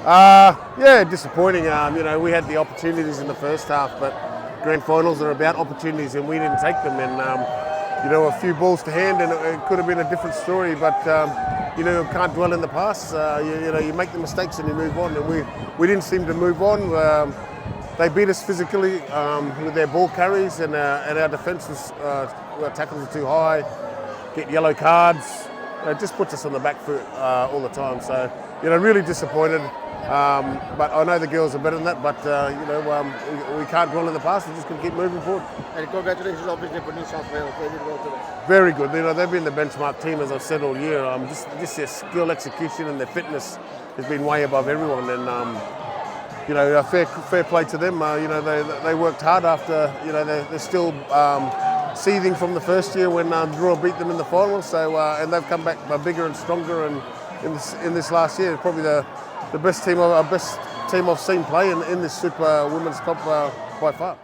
Yeah, disappointing. We had the opportunities in the first half, but grand finals are about opportunities, and we didn't take them. And a few balls to hand, and it could have been a different story. But can't dwell in the past. You make the mistakes and you move on, and we didn't seem to move on. They beat us physically with their ball carries, and our defence was our tackles were too high. Get yellow cards. It just puts us on the back foot all the time. So really disappointed. But I know the girls are better than that. But we can't dwell in the past. We're just going to keep moving forward. And congratulations, obviously, for New South Wales. They did well today. Very good. They've been the benchmark team, as I've said all year. Just their skill, execution, and their fitness has been way above everyone. And fair play to them. They worked hard after. They're still seething from the first year when Drua beat them in the final. So and they've come back bigger and stronger. And in this last year, probably the best team I've seen play in this Super Women's Cup by far.